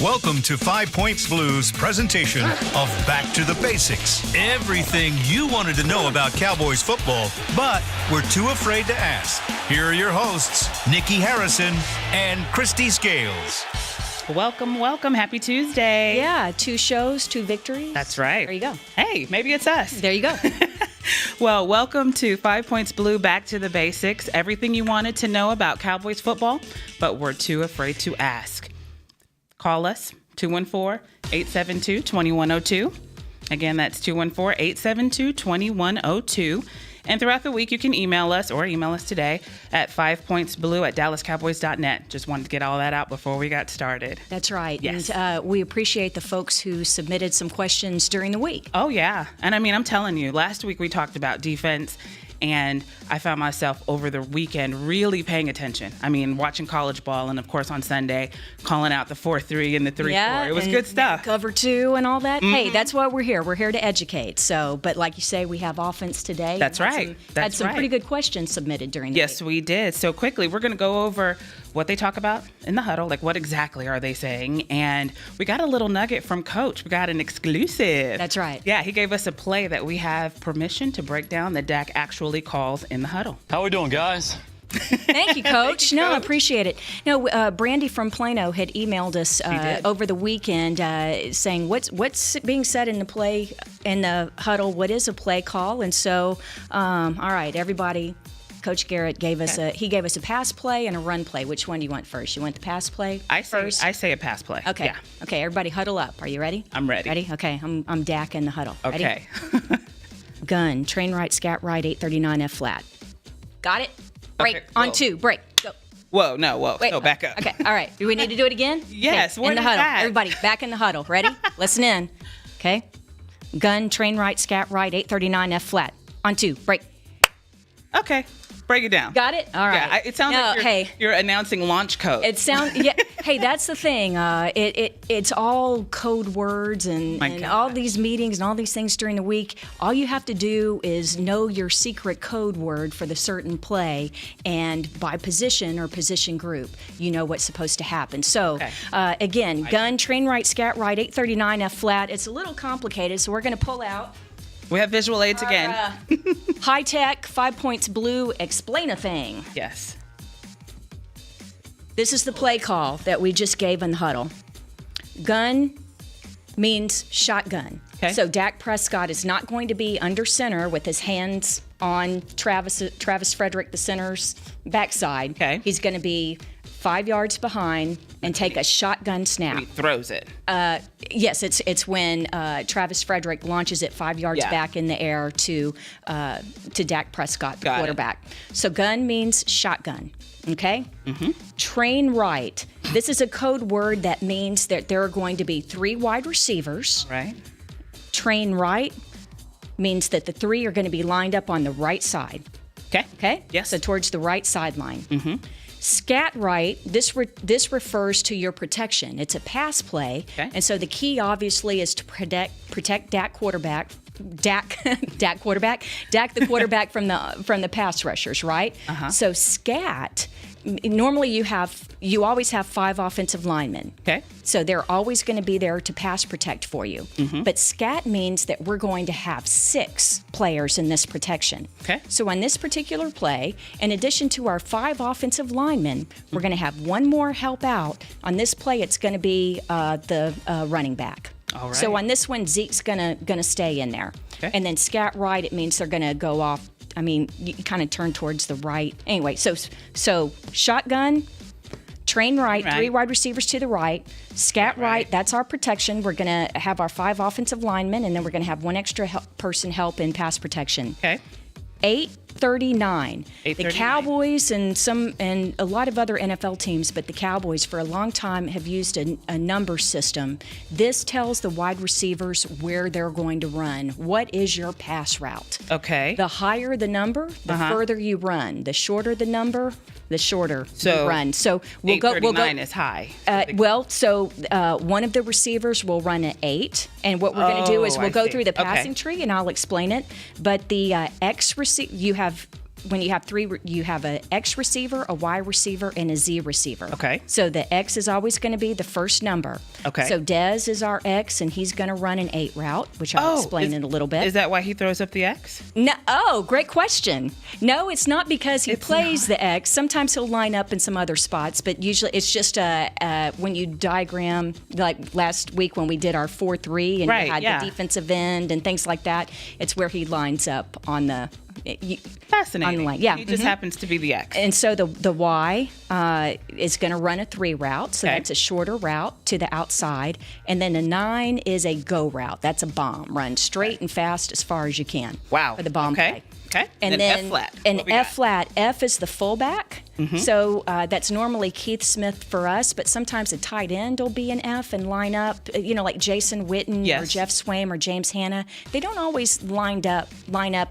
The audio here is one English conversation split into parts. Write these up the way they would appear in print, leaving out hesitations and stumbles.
Welcome to 5 Points Blues presentation of Back to the Basics. Everything you wanted to know about Cowboys football, but were too afraid to ask. Here are your hosts, Nikki Harrison and Christy Scales. Welcome. Happy Tuesday. Yeah, 2 shows, 2 victories. That's right. There you go. Hey, maybe it's us. There you go. Well, welcome to 5 Points Blue, Back to the Basics. Everything you wanted to know about Cowboys football, but were too afraid to ask. Call us, 214-872-2102. Again, that's 214-872-2102. And throughout the week, you can email us today at 5pointsblue@dallascowboys.net. Just wanted to get all that out before we got started. That's right. Yes. And we appreciate the folks who submitted some questions during the week. Oh, yeah. And I mean, I'm telling you, last week we talked about defense, and I found myself over the weekend really paying attention. I mean, watching college ball, and of course on Sunday, calling out the 4-3 and the 3-4. It was good stuff. Cover 2 and all that. Mm-hmm. Hey, that's why we're here. We're here to educate. So, but like you say, we have offense today. That's right. Had some pretty good questions submitted during the week. Yes, we did. So quickly, we're going to go over what they talk about in the huddle, like what exactly are they saying. And we got a little nugget from Coach. We got an exclusive. That's right. Yeah, he gave us a play that we have permission to break down that Dak actually calls in the huddle. How we doing, guys? Thank you, Coach. No, I appreciate it. No, Brandy from Plano had emailed us over the weekend saying what's being said in the play in the huddle. What is a play call? And so, all right, everybody. Coach Garrett gave us a pass play and a run play. Which one do you want first? You want the pass play first? I say a pass play. Okay. Yeah. Okay, everybody huddle up. Are you ready? I'm ready. Ready? Okay, I'm Dak in the huddle. Okay. Ready? Gun, train right, scat right, 839 F flat. Got it? Break. Okay, on whoa. 2. Break. Go. Whoa, no, Wait. No, back up. Okay, all right. Do we need to do it again? Yes, Okay. In the what is huddle. that? Everybody, back in the huddle. Ready? Listen in. Okay. Gun, train right, scat right, 839 F flat. On 2. Break. Okay. Break it down. Got it? All right. Yeah, it sounds like you're announcing launch code. Yeah. Hey, that's the thing. It's all code words and all these meetings and all these things during the week. All you have to do is know your secret code word for the certain play, and by position or position group, you know what's supposed to happen. So, again, gun, train right, scat right, 839 F flat. It's a little complicated, so we're going to pull out. We have visual aids again. High-tech, 5 Points Blue, Explain-A-Thing. Yes. This is the play call that we just gave in the huddle. Gun means shotgun. Okay. So Dak Prescott is not going to be under center with his hands on Travis Frederick, the center's backside. Okay. He's going to be 5 yards behind and take a shotgun snap. He throws it. Yes, it's when Travis Frederick launches it 5 yards back in the air to Dak Prescott, the quarterback. So gun means shotgun. Okay? Mm-hmm. Train right. This is a code word that means that there are going to be 3 wide receivers. Right. Train right means that the 3 are going to be lined up on the right side. Okay. Okay? Yes. So towards the right sideline. Mm-hmm. Scat right, this refers to your protection. It's a pass play, and so the key obviously is to protect Dak quarterback, Dak the quarterback from the pass rushers, right? Uh-huh. So scat, normally you always have 5 offensive linemen. Okay. So they're always going to be there to pass protect for you. Mm-hmm. But scat means that we're going to have 6 players in this protection. Okay. So on this particular play, in addition to our 5 offensive linemen, we're going to have 1 more help out. On this play, it's going to be the running back. All right. So on this one, Zeke's gonna stay in there. Okay. And then scat right, it means they're gonna go off. I mean, you kind of turn towards the right. Anyway, so shotgun, train right, 3 wide receivers to the right, scat right, that's our protection. We're going to have our 5 offensive linemen, and then we're going to have 1 extra person help in pass protection. Okay. 839. The Cowboys and a lot of other NFL teams, but the Cowboys for a long time have used a number system. This tells the wide receivers where they're going to run. What is your pass route? Okay. The higher the number, the further you run. The shorter the number, the shorter you run. So we'll go. 839 is high. One of the receivers will run at 8, and what we're going to do is we'll go through the passing tree, and I'll explain it. But the X receiver, you have when you have three, you have an X receiver, a Y receiver, and a Z receiver. Okay. So the X is always going to be the first number. Okay. So Dez is our X, and he's going to run an 8 route, which I'll explain in a little bit. Is that why he throws up the X? No. Oh, great question. No, it's not because he plays the X. Sometimes he'll line up in some other spots, but usually it's just when you diagram, like last week when we did our 4-3 and Right, you had yeah. the defensive end and things like that, it's where he lines up on the Fascinating. on the line. Yeah. He just happens to be the X. And so the Y is going to run a 3 route, so Okay. that's a shorter route to the outside. And then a 9 is a go route. That's a bomb. Run straight and fast as far as you can. Wow. For the bomb Okay. play. Okay. And then F flat. And What we got? F flat. F is the fullback. So that's normally Keith Smith for us, but sometimes a tight end will be an F and line up. Like Jason Witten or Yes. Jeff Swaim or James Hanna. They don't always line up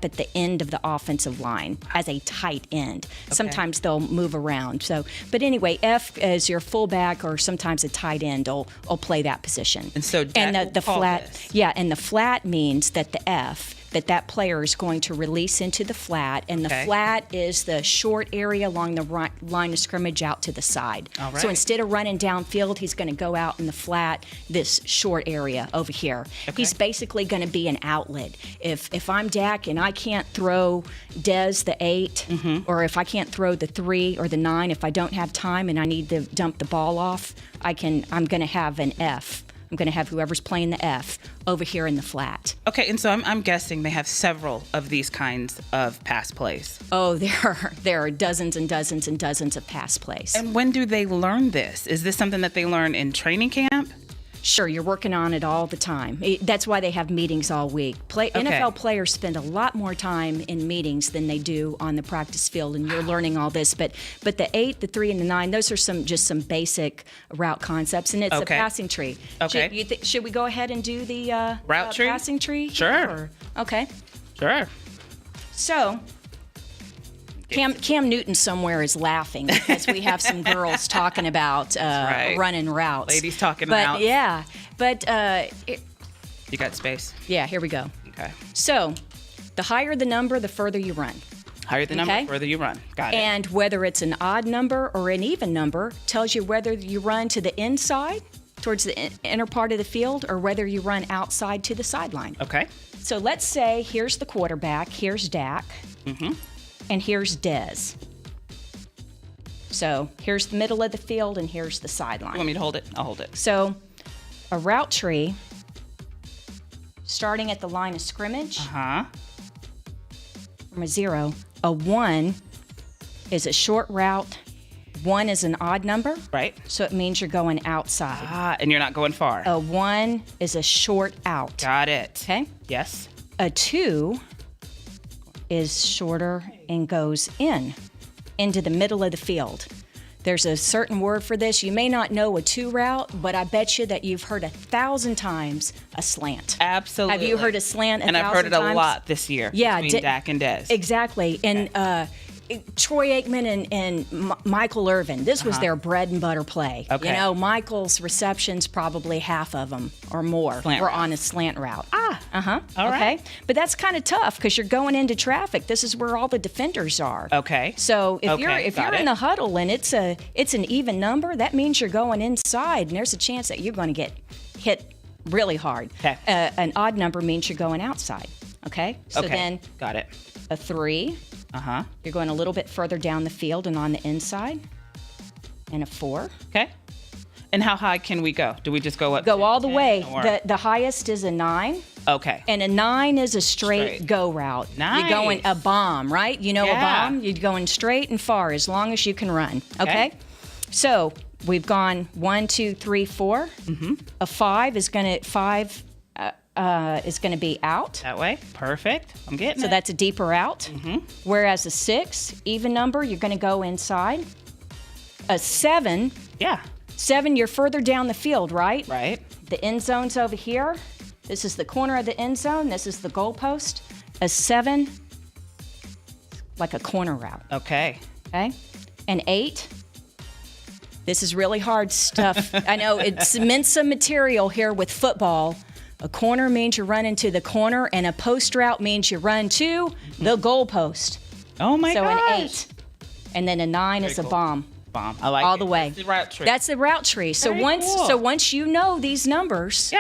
at the end of the offensive line as a tight end. Sometimes they'll move around. So, but anyway, F is your fullback or sometimes a tight end will play that position. And so Dak will the call flat, this. yeah, and the flat means that the F. That player is going to release into the flat, and the Okay. flat is the short area along the line of scrimmage out to the side. All right. So instead of running downfield, he's going to go out in the flat, this short area over here. Okay. He's basically going to be an outlet. If I'm Dak and I can't throw Dez the 8, or if I can't throw the 3 or the 9, if I don't have time and I need to dump the ball off, I'm going to have an F. I'm going to have whoever's playing the F over here in the flat. Okay, and so I'm guessing they have several of these kinds of pass plays. Oh, there are dozens and dozens and dozens of pass plays. And when do they learn this? Is this something that they learn in training camp? Sure, you're working on it all the time. That's why they have meetings all week. NFL players spend a lot more time in meetings than they do on the practice field, and you're learning all this. But the 8, the 3, and the 9, those are some basic route concepts, and it's a passing tree. Okay. Should we go ahead and do the Route tree? passing tree? Sure. Okay. Sure. So, Cam Newton somewhere is laughing because we have some girls talking about right. running routes. Ladies talking but, routes. Yeah, but You got space? yeah, here we go. Okay. So, the higher the number, the further you run. Higher the number, Okay. further you run. Got it. And whether it's an odd number or an even number tells you whether you run to the inside, towards the inner part of the field, or whether you run outside to the sideline. Okay. So let's say here's the quarterback, here's Dak, and here's Dez. So here's the middle of the field, and here's the You sideline. want me to hold it? I'll hold it. So a route tree, starting at the line of scrimmage Huh? from a 0, a 1 is a short route, 1 is an odd number, Right. so it means you're going outside. And you're not going far. A 1 is a short out. Got it. Okay? Yes. A 2 is shorter and goes into the middle of the field. There's a certain word for this. You may not know a 2 route, but I bet you that you've heard 1,000 times a slant. Absolutely. Have you heard a slant 1,000 And I've heard it a times? lot this year. Yeah, Between Dak and Dez. Exactly. And Troy Aikman and Michael Irvin, this was their bread and butter play. Okay. You know, Michael's receptions, probably half of them or more Slant were route. on a slant route. All Okay. right. But that's kind of tough because you're going into traffic. This is where all the defenders are. Okay. So if you're got in it. the huddle and it's an even number, that means you're going inside, and there's a chance that you're going to get hit really hard. Okay. An odd number means you're going outside. Okay. So Okay. then Got it. a 3. Uh-huh. You're going a little bit further down the field and on the inside. And a 4. Okay. And how high can we go? Do we just go up? Go to all the 10 way. or- The highest is a 9. Okay. And a 9 is a straight Straight. go route. Nice. You're going a bomb, right? You know Yeah. a bomb? You're going straight and far as long as you can run. Okay? So we've gone 1, 2, 3, 4. Mm-hmm. A 5 is going to be out. That way. Perfect. I'm getting So it. that's a deeper out. Mm-hmm. Whereas a 6, even number, you're going to go inside. A 7, Yeah. 7, you're further down the field, right? Right. The end zone's over here. This is the corner of the end zone. This is the goalpost. A 7, like a corner route. Okay. Okay? An 8, this is really hard stuff. I know it's Mensa material here with football. A corner means you run into the corner, and a post route means you run to the goalpost. Oh my gosh. gosh. So an 8. And then a 9 is a bomb. Bomb. I like all it. the way. That's the route tree. That's the route tree. So Very once cool. so once you know these numbers,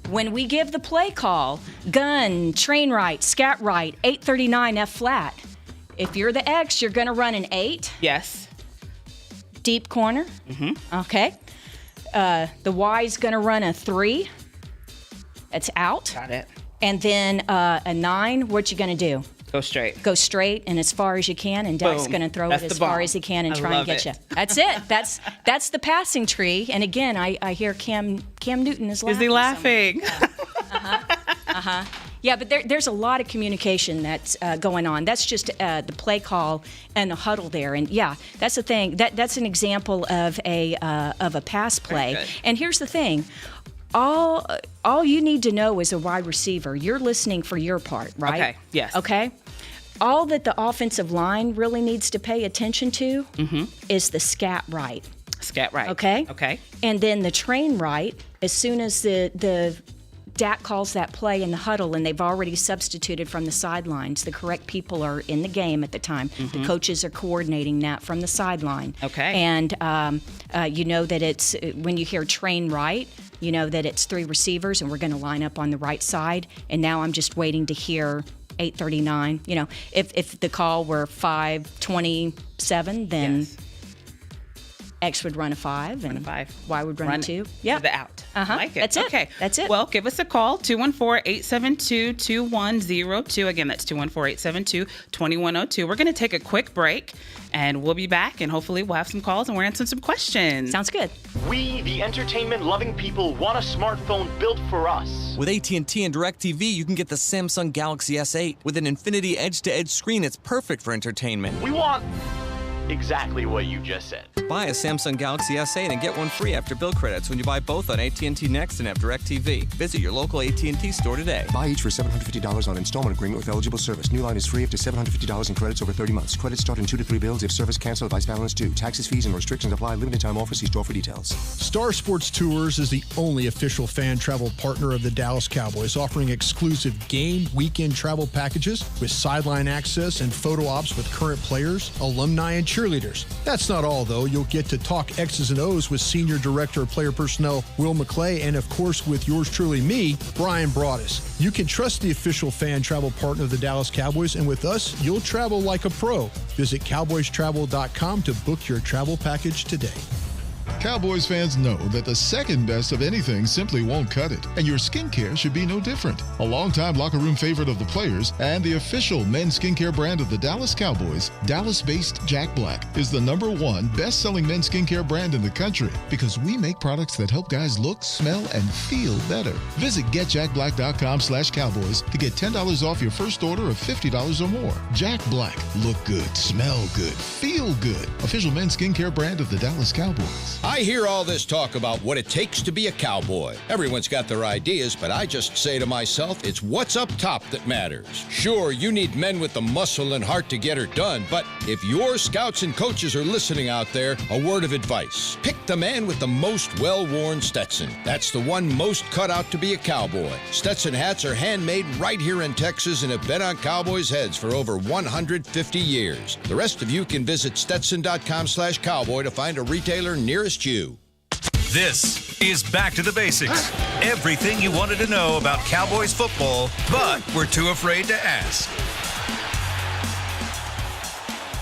when we give the play call, gun, train right, scat right, 839 F flat. If you're the X, you're going to run an 8. Yes. Deep corner. Okay. The Y is going to run a 3. That's out. Got it. And then a 9, what you going to do? Go straight. Go straight and as far as you can, and Dak's going to throw That's it as the bomb. far as he can and I try and love get it. you. That's it. That's the passing tree. And again, I hear Cam Newton is laughing. Is he laughing? Yeah, but there's a lot of communication that's going on. That's just the play call and the huddle there. And yeah, that's the thing. That's an example of a pass play. And here's the thing. All you need to know as a wide receiver, you're listening for your part, right? Okay, yes. Okay? All that the offensive line really needs to pay attention to is the scat right. Scat right. Okay? Okay. And then the train right, as soon as the Dak calls that play in the huddle and they've already substituted from the sidelines, the correct people are in the game at the time. The coaches are coordinating that from the sideline. Okay. And you know that it's, when you hear train right, you know that it's 3 receivers and we're going to line up on the right side. And now I'm just waiting to hear 839. You know, if the call were 527, then X would run a 5 and Y would run a 2. Yeah. The out. Like it. That's it. Okay. That's it. Well, give us a call, 214-872-2102. Again, that's 214-872-2102. We're going to take a quick break, and we'll be back, and hopefully we'll have some calls, and we're answering some questions. Sounds good. We, the entertainment-loving people, want a smartphone built for us. With AT&T and DirecTV, you can get the Samsung Galaxy S8. With an Infinity edge-to-edge screen, it's perfect for entertainment. We want exactly what you just said. Buy a Samsung Galaxy S8 and get one free after bill credits when you buy both on AT&T Next and have DirecTV. Visit your local AT&T store today. Buy each for $750 on installment agreement with eligible service. New line is free up to $750 in credits over 30 months. Credits start in 2 to 3 bills if service canceled, vice balance due. Taxes, fees, and restrictions apply. Limited time offer. See store for details. Star Sports Tours is the only official fan travel partner of the Dallas Cowboys, offering exclusive game weekend travel packages with sideline access and photo ops with current players, alumni, and cheerleaders. That's not all, though. You'll get to talk X's and O's with Senior Director of Player Personnel Will McClay, and of course with yours truly, me, Brian Broaddus. You can trust the official fan travel partner of the Dallas Cowboys, and with us, you'll travel like a pro. Visit cowboystravel.com to book your travel package today. Cowboys fans know that the second best of anything simply won't cut it, and your skincare should be no different. A longtime locker room favorite of the players and the official men's skincare brand of the Dallas Cowboys, Dallas-based Jack Black is the #1 best-selling men's skincare brand in the country because we make products that help guys look, smell, and feel better. Visit getjackblack.com/cowboys to get $10 off your first order of $50 or more. Jack Black. Look good, smell good, feel good. Official men's skincare brand of the Dallas Cowboys. I hear all this talk about what it takes to be a cowboy. Everyone's got their ideas, but I just say to myself, it's what's up top that matters. Sure, you need men with the muscle and heart to get her done, but if your scouts and coaches are listening out there, a word of advice. Pick the man with the most well-worn Stetson. That's the one most cut out to be a cowboy. Stetson hats are handmade right here in Texas and have been on cowboys' heads for over 150 years. The rest of you can visit Stetson.com/cowboy to find a retailer nearest you. This is Back to the Basics. Everything you wanted to know about Cowboys football, but were too afraid to ask.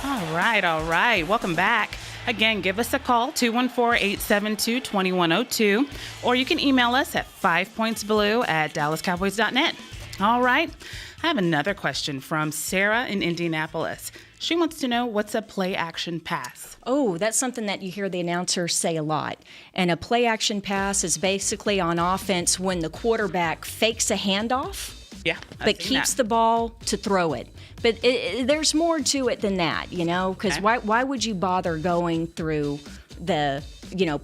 All right. Welcome back. Again, give us a call, 214-872-2102, or you can email us at 5pointsblue@dallascowboys.net. All right. I have another question from Sarah in Indianapolis. She wants to know, what's a play-action pass? Oh, that's something that you hear the announcers say a lot. And a play-action pass is basically on offense when the quarterback fakes a handoff, but keeps the ball to throw it. But there's more to it than that, you know, because why would you bother going through the,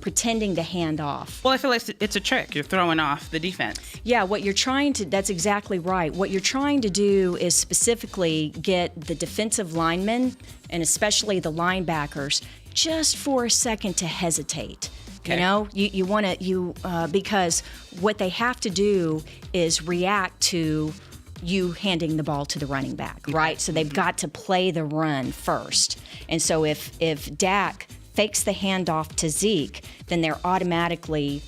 pretending to hand off? Well, I feel like it's a trick. You're throwing off the defense. Yeah, that's exactly right. What you're trying to do is specifically get the defensive linemen, and especially the linebackers, just for a second to hesitate. Okay. You want to, because what they have to do is react to you handing the ball to the running back, right? So they've got to play the run first. And so if Dak fakes the handoff to Zeke, then they're automatically,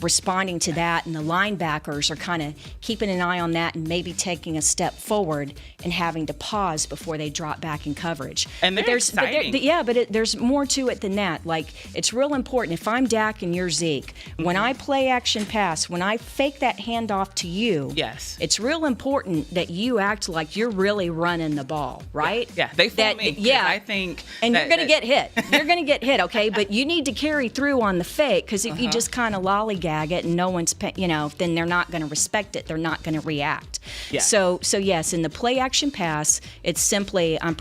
responding to that, and the linebackers are kind of keeping an eye on that and maybe taking a step forward and having to pause before they drop back in coverage. And there's exciting. There's more to it than that. Like, it's real important. If I'm Dak and you're Zeke, when I play action pass, when I fake that handoff to you, yes, it's real important that you act like you're really running the ball, right? Yeah, they fool me. Yeah, I think, and you're going to get hit. You're going to get hit, okay? But you need to carry through on the fake, because if you just kind of lollygag it and no one's, then they're not going to respect it. They're not going to react. Yeah. So yes, in the play action pass, it's simply I'm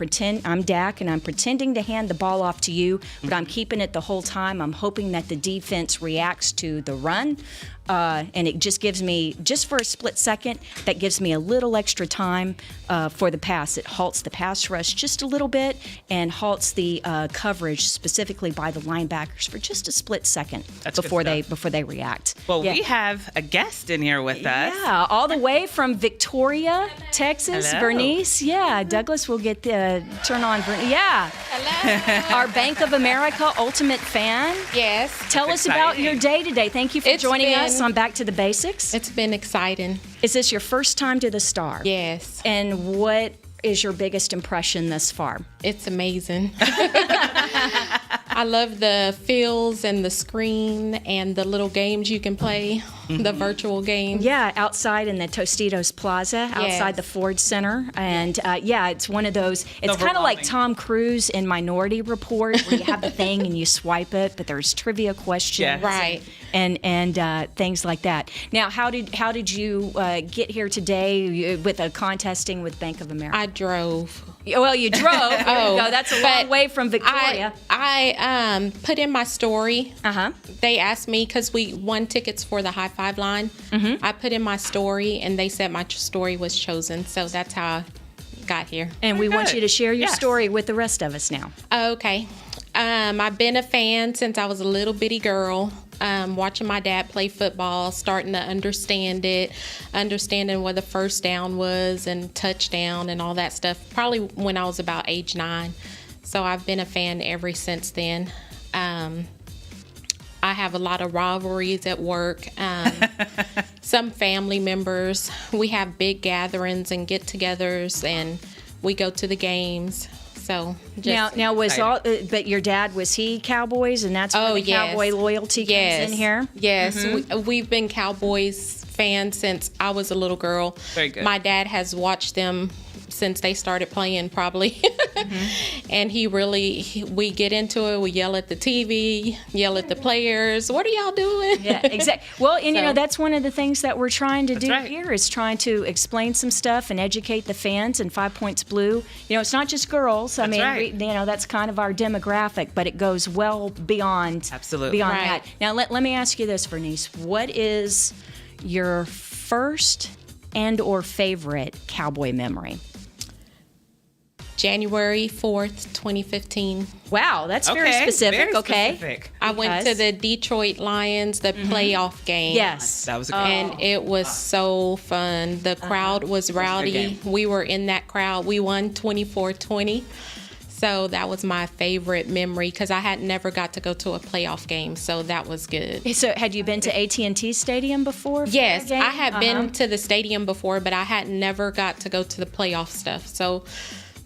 Dak and I'm pretending to hand the ball off to you, but I'm keeping it the whole time. I'm hoping that the defense reacts to the run. And it just gives me, just for a split second, that gives me a little extra time for the pass. It halts the pass rush just a little bit and halts the coverage specifically by the linebackers for just a split second before they react. Well, we have a guest in here with us. Yeah, all the way from Victoria, Texas, Hello. Bernice. Yeah, Douglas will get the turn on. Yeah. Hello. Our Bank of America Ultimate Fan. Yes. Tell us about your day today. Thank you for joining us on Back to the Basics. It's been exciting. Is this your first time to the Star? Yes. And what is your biggest impression thus far? It's amazing. I love the feels and the screen and the little games you can play, the virtual games. Yeah, outside in the Tostitos Plaza, outside the Ford Center. And it's one of those, it's kind of like Tom Cruise in Minority Report, where you have the thing and you swipe it, but there's trivia questions. Yeah. Right. And things like that. Now, how did you get here today with a contesting with Bank of America? I drove. Well, you drove. There you go. That's a long way from Victoria. I put in my story. Uh-huh. They asked me, because we won tickets for the High Five line. Mm-hmm. I put in my story, and they said my story was chosen. So that's how I got here. And we want you to share your story with the rest of us now. Okay. I've been a fan since I was a little bitty girl. Watching my dad play football, starting to understanding what the first down was and touchdown and all that stuff, probably when I was about age 9. So I've been a fan ever since then. I have a lot of rivalries at work. Some family members, we have big gatherings and get-togethers, and we go to the games. So now was but your dad, was he Cowboys, and that's where the Cowboy loyalty comes in here? Yes, we've been Cowboys fans since I was a little girl. Very good. My dad has watched them since they started playing, probably. And we get into it. We yell at the TV, yell at the players. What are y'all doing? Yeah, exactly. Well, and that's one of the things that we're trying to do here, is trying to explain some stuff and educate the fans. And 5 Points Blue, it's not just girls. I mean, that's kind of our demographic, but it goes well beyond that. Now, let me ask you this, Bernice. What is your first and or favorite Cowboy memory? January 4th, 2015. Wow, that's very specific. Very okay. Specific. I went to the Detroit Lions, the playoff game. Yes. That was a good And it was so fun. The crowd was rowdy. We were in that crowd. We won 24-20. So that was my favorite memory, because I had never got to go to a playoff game, so that was good. So had you been to AT&T Stadium before? Yes, I had been to the stadium before, but I had never got to go to the playoff stuff. So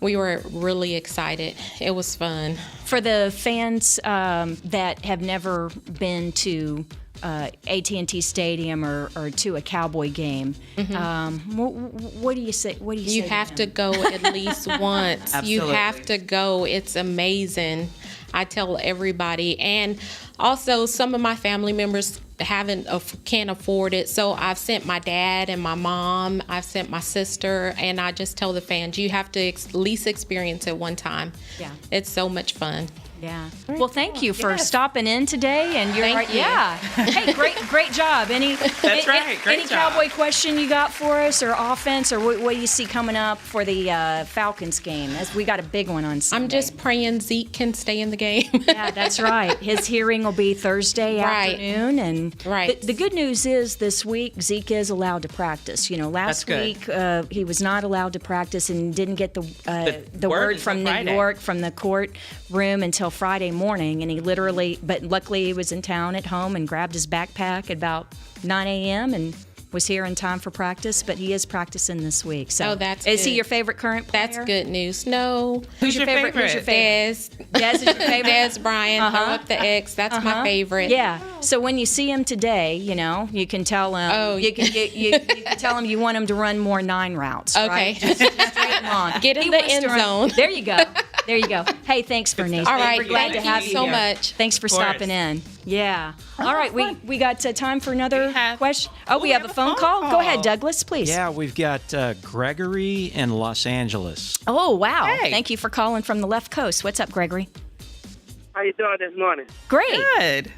we were really excited. It was fun. For the fans that have never been to AT&T Stadium or to a Cowboy game, what do you say? What do you say? You have to go at least once. Absolutely. You have to go. It's amazing. I tell everybody. And also, some of my family members can't afford it, so I've sent my dad and my mom. I've sent my sister, and I just tell the fans, you have to at least experience it one time. Yeah, it's so much fun. Yeah. Well, thank you for stopping in today. And you're Thank you. Yeah. Hey, great job. That's right. Great any job. Cowboy question you got for us, or offense, or what do you see coming up for the Falcons game? As we got a big one on Sunday. I'm just praying Zeke can stay in the game. Yeah, that's right. His hearing will be Thursday afternoon, and the good news is this week Zeke is allowed to practice. Last week he was not allowed to practice and didn't get the word from New York from the court room until Friday morning, and but luckily he was in town at home and grabbed his backpack at about 9 a.m. and was here in time for practice, but he is practicing this week. So that's is he good. your favorite current player? That's good news. No. Who's your favorite? Des is your favorite? Des Bryant, throw up the X. That's my favorite. Yeah. So when you see him today, you can tell him. Oh, you can tell him you want him to run more 9 routes. Okay. Right? Just straight him on. Get in the end zone. There you go. There you go. Hey, thanks, Bernice. All right. We're glad to have you so here. much. Thanks for stopping in. Yeah. All right. We got time for another question. We have a phone call. Go ahead, Douglas, please. Yeah, we've got Gregory in Los Angeles. Oh, wow. Hey. Thank you for calling from the left coast. What's up, Gregory? How you doing this morning? Great. Good.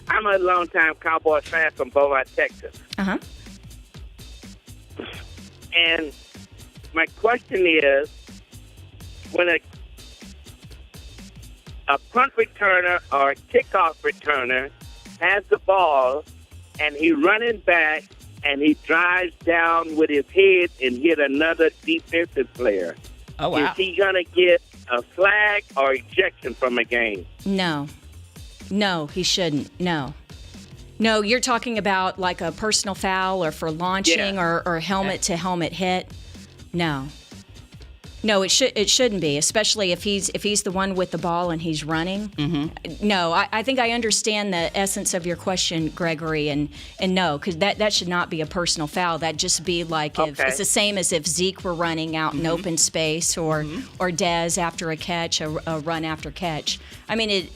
I'm a longtime Cowboys fan from Beaumont, Texas. Uh-huh. And my question is, when a punt returner or a kickoff returner has the ball and he's running back and he drives down with his head and hit another defensive player, Oh, wow. is he going to get a flag or ejection from a game? No, he shouldn't. No, you're talking about like a personal foul or for launching or helmet-to-helmet hit. No, it shouldn't be, especially if he's the one with the ball and he's running. Mm-hmm. No, I think I understand the essence of your question, Gregory, and no, because that should not be a personal foul. That'd just be like if it's the same as if Zeke were running out in open space or Dez after a catch, a run after catch. I mean,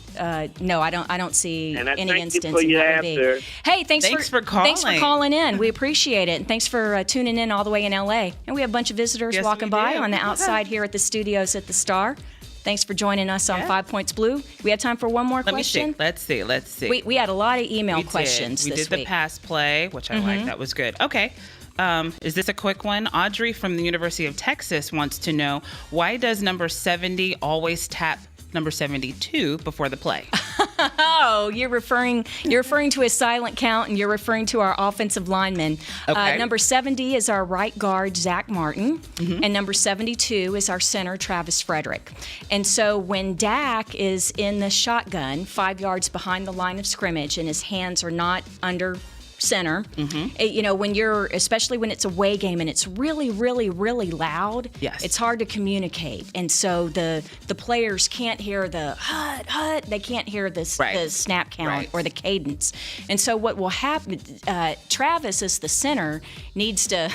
no, I don't see any instance in that would be. Hey, thanks for calling. Thanks for calling in. We appreciate it, and thanks for tuning in all the way in LA. And we have a bunch of visitors walking by on the outside here at the studios at the Star. Thanks for joining us on 5 Points Blue. We have time for one more question. Let's see. We had a lot of email questions this week. We did the pass play, which I like. That was good. Okay. Is this a quick one? Audrey from the University of Texas wants to know, why does number 70 always tap number 72 before the play? Oh, you're referring to a silent count, and you're referring to our offensive linemen. Okay. Number 70 is our right guard, Zach Martin, and number 72 is our center, Travis Frederick. And so when Dak is in the shotgun, 5 yards behind the line of scrimmage, and his hands are not under center, especially when it's a away game and it's really, really, really loud, it's hard to communicate. And so the players can't hear the hut, they can't hear the snap count or the cadence. And so what will happen, Travis as the center needs to,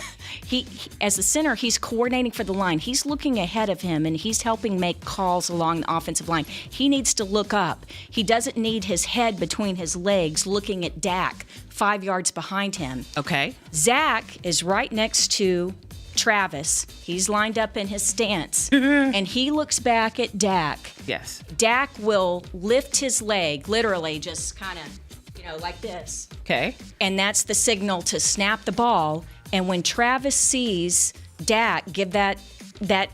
as the center, he's coordinating for the line. He's looking ahead of him and he's helping make calls along the offensive line. He needs to look up. He doesn't need his head between his legs looking at Dak 5 yards behind him. Okay. Zach is right next to Travis. He's lined up in his stance, and he looks back at Dak. Yes. Dak will lift his leg, literally just kind of, like this. Okay. And that's the signal to snap the ball. And when Travis sees Dak give that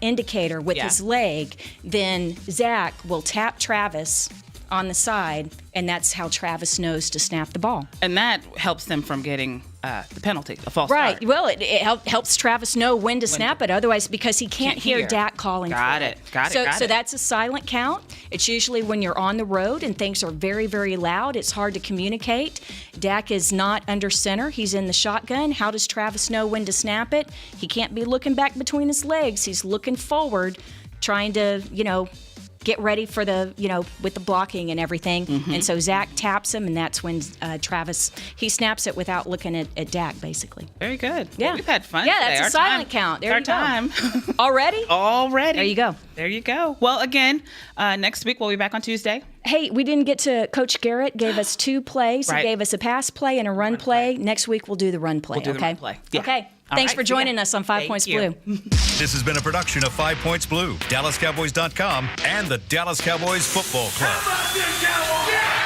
indicator with his leg, then Zach will tap Travis on the side, and that's how Travis knows to snap the ball. And that helps them from getting the penalty, a false start. Right. Well, it helps Travis know when to snap it. Otherwise, because he can't hear Dak calling for it. Got it. So that's a silent count. It's usually when you're on the road and things are very, very loud. It's hard to communicate. Dak is not under center. He's in the shotgun. How does Travis know when to snap it? He can't be looking back between his legs. He's looking forward, trying to, get ready for the, with the blocking and everything. Mm-hmm. And so Zach taps him, and that's when Travis, he snaps it without looking at Dak, basically. Very good. Yeah. Well, we've had fun Yeah, today. that's a silent count. There you go. Time. Already? Already. There you go. There you go. Well, again, next week we'll be back on Tuesday. Hey, we didn't get to, Coach Garrett gave us 2 plays. He gave us a pass play and a run play. Next week we'll do the run play, We'll do the run play. Yeah. Okay. Thanks for joining us on 5 Points Blue. This has been a production of 5 Points Blue, DallasCowboys.com, and the Dallas Cowboys Football Club. How about this, Cowboys? Yeah!